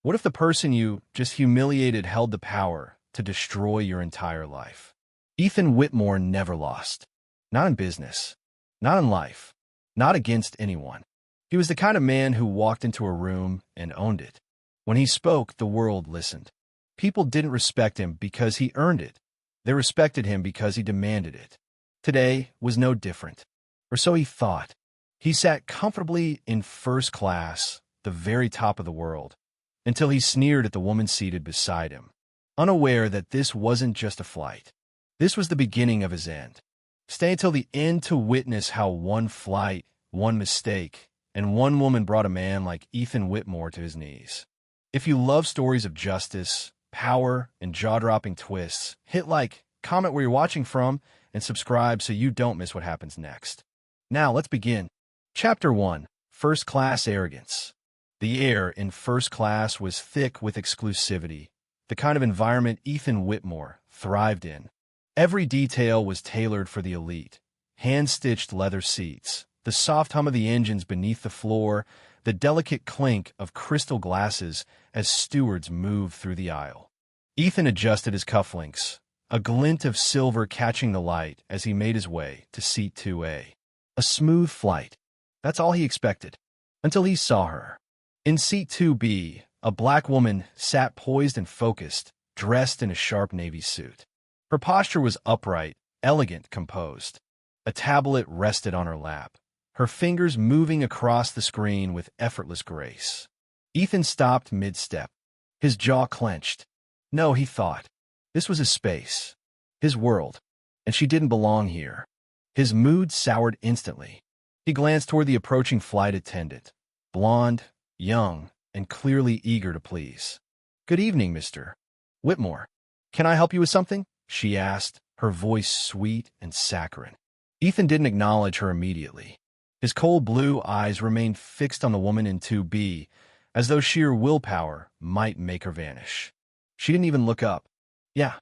What if the person you just humiliated held the power to destroy your entire life? Ethan Whitmore never lost. Not in business. Not in life. Not against anyone. He was the kind of man who walked into a room and owned it. When he spoke, the world listened. People didn't respect him because he earned it. They respected him because he demanded it. Today was no different. Or so he thought. He sat comfortably in first class, the very top of the world, until he sneered at the woman seated beside him, unaware that this wasn't just a flight. This was the beginning of his end. Stay until the end to witness how one flight, one mistake, and one woman brought a man like Ethan Whitmore to his knees. If you love stories of justice, power, and jaw-dropping twists, hit like, comment where you're watching from, and subscribe so you don't miss what happens next. Now, let's begin. Chapter 1. First Class Arrogance. The air in first class was thick with exclusivity, the kind of environment Ethan Whitmore thrived in. Every detail was tailored for the elite. Hand-stitched leather seats, the soft hum of the engines beneath the floor, the delicate clink of crystal glasses as stewards moved through the aisle. Ethan adjusted his cufflinks, a glint of silver catching the light as he made his way to seat 2A. A smooth flight. That's all he expected, until he saw her. In seat 2B, a black woman sat poised and focused, dressed in a sharp navy suit. Her posture was upright, elegant, composed. A tablet rested on her lap, her fingers moving across the screen with effortless grace. Ethan stopped mid-step, his jaw clenched. No, he thought. This was his space, his world, and she didn't belong here. His mood soured instantly. He glanced toward the approaching flight attendant, blonde, young, and clearly eager to please. "Good evening, Mr. Whitmore. Can I help you with something?" she asked, her voice sweet and saccharine. Ethan didn't acknowledge her immediately. His cold blue eyes remained fixed on the woman in 2B, as though sheer willpower might make her vanish. She didn't even look up. "Yeah,"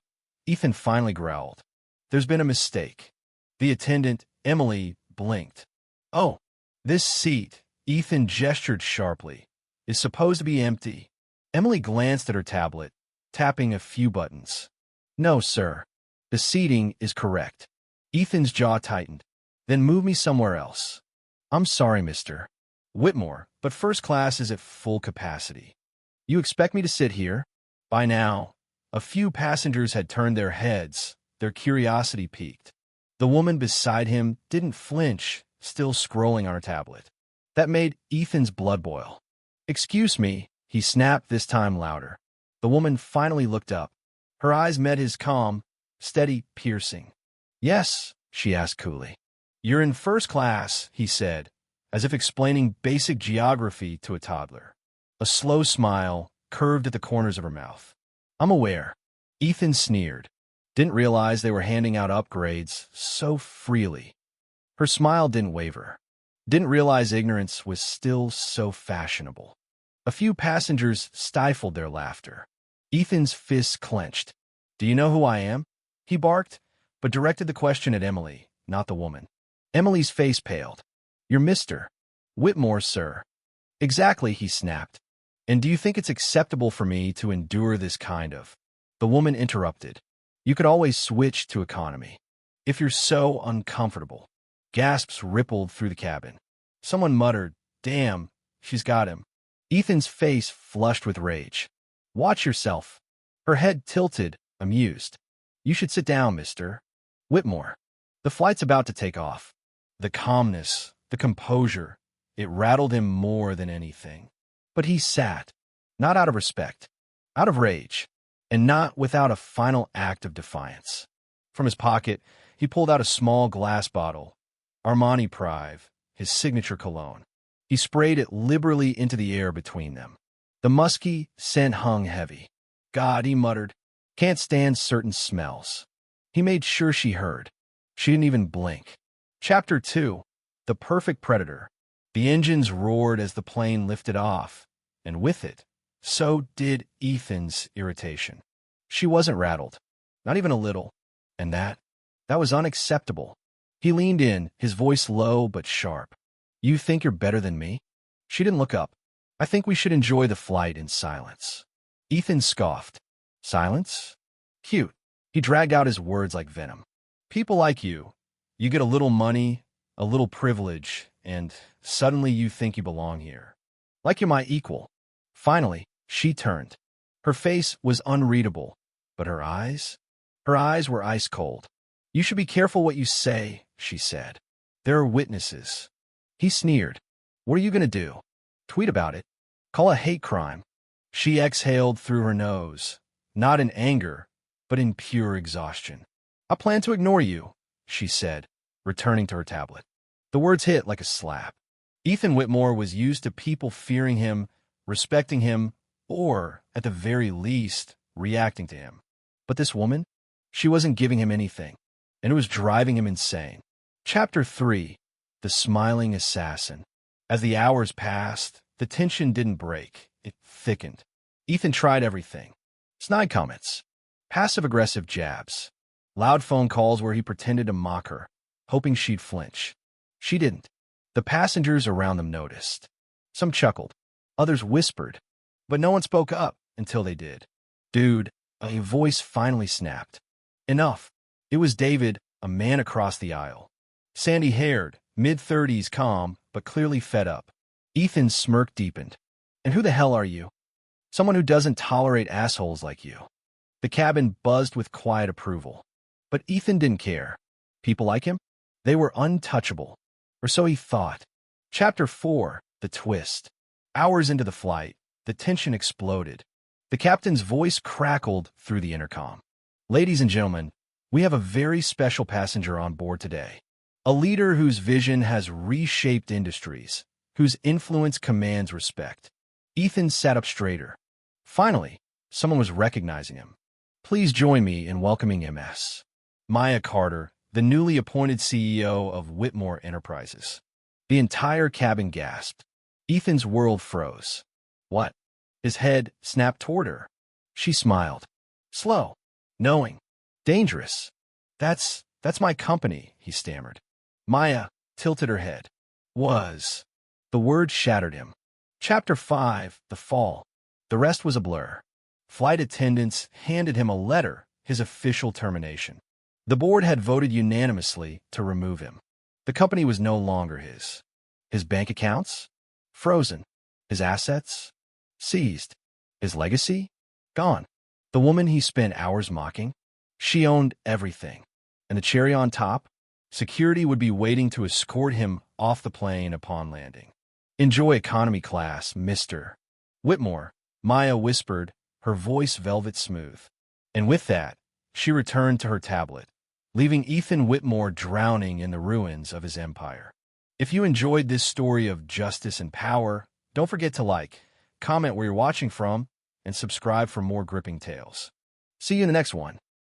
Ethan finally growled. "There's been a mistake." The attendant, Emily, blinked. "Oh, this seat," Ethan gestured sharply, "is supposed to be empty." Emily glanced at her tablet, tapping a few buttons. "No, sir. The seating is correct." Ethan's jaw tightened. "Then move me somewhere else." "I'm sorry, Mr. Whitmore, but first class is at full capacity." "You expect me to sit here?" By now, a few passengers had turned their heads, their curiosity piqued. The woman beside him didn't flinch, still scrolling on her tablet. That made Ethan's blood boil. "Excuse me," he snapped, this time louder. The woman finally looked up. Her eyes met his calm, steady, piercing. "Yes?" she asked coolly. "You're in first class," he said, as if explaining basic geography to a toddler. A slow smile curved at the corners of her mouth. "I'm aware." Ethan sneered. Didn't realize they were handing out upgrades so freely. Her smile didn't waver. Didn't realize ignorance was still so fashionable. A few passengers stifled their laughter. Ethan's fists clenched. "Do you know who I am?" he barked, but directed the question at Emily, not the woman. Emily's face paled. "You're Mr. Whitmore, sir." "Exactly," he snapped. "And do you think it's acceptable for me to endure this kind of—" The woman interrupted. "You could always switch to economy. If you're so uncomfortable." Gasps rippled through the cabin. Someone muttered, "Damn, she's got him." Ethan's face flushed with rage. "Watch yourself." Her head tilted, amused. "You should sit down, Mr. Whitmore. The flight's about to take off." The calmness, the composure, it rattled him more than anything. But he sat, not out of respect, out of rage, and not without a final act of defiance. From his pocket, he pulled out a small glass bottle, Armani Prive, his signature cologne. He sprayed it liberally into the air between them. The musky scent hung heavy. "God," he muttered, "can't stand certain smells." He made sure she heard. She didn't even blink. Chapter 2. The Perfect Predator. The engines roared as the plane lifted off, and with it, so did Ethan's irritation. She wasn't rattled, not even a little, and that was unacceptable. He leaned in, his voice low but sharp. "You think you're better than me?" She didn't look up. I think we should enjoy the flight in silence. Ethan scoffed. Silence? Cute. He dragged out his words like venom. People like you get a little money, a little privilege, and suddenly you think you belong here. Like you're my equal. Finally, she turned. Her face was unreadable, but her eyes were ice cold. You should be careful what you say, she said. There are witnesses. He sneered. What are you going to do? Tweet about it. Call a hate crime. She exhaled through her nose, not in anger, but in pure exhaustion. I plan to ignore you, she said, returning to her tablet. The words hit like a slap. Ethan Whitmore was used to people fearing him, respecting him, or, at the very least, reacting to him. But this woman? She wasn't giving him anything, and it was driving him insane. Chapter 3. The Smiling Assassin. As the hours passed, the tension didn't break. It thickened. Ethan tried everything. Snide comments. Passive-aggressive jabs. Loud phone calls where he pretended to mock her, hoping she'd flinch. She didn't. The passengers around them noticed. Some chuckled. Others whispered. But no one spoke up until they did. Dude, a voice finally snapped. Enough. It was David, a man across the aisle. Sandy-haired, mid-30s, calm, but clearly fed up. Ethan's smirk deepened. And who the hell are you? Someone who doesn't tolerate assholes like you. The cabin buzzed with quiet approval. But Ethan didn't care. People like him? They were untouchable. Or so he thought. Chapter 4. The Twist. Hours into the flight, the tension exploded. The captain's voice crackled through the intercom. Ladies and gentlemen, we have a very special passenger on board today. A leader whose vision has reshaped industries, whose influence commands respect. Ethan sat up straighter. Finally, someone was recognizing him. Please join me in welcoming Ms. Maya Carter, the newly appointed CEO of Whitmore Enterprises. The entire cabin gasped. Ethan's world froze. What? His head snapped toward her. She smiled. Slow. Knowing. Dangerous. That's my company, he stammered. Maya tilted her head. Was. The word shattered him. Chapter 5. The Fall. The rest was a blur. Flight attendants handed him a letter, his official termination. The board had voted unanimously to remove him. The company was no longer his. His bank accounts? Frozen. His assets? Seized. His legacy? Gone. The woman he spent hours mocking? She owned everything. And the cherry on top? Security would be waiting to escort him off the plane upon landing. Enjoy economy class, Mr. Whitmore, Maya whispered, her voice velvet smooth. And with that, she returned to her tablet, leaving Ethan Whitmore drowning in the ruins of his empire. If you enjoyed this story of justice and power, don't forget to like, comment where you're watching from, and subscribe for more gripping tales. See you in the next one.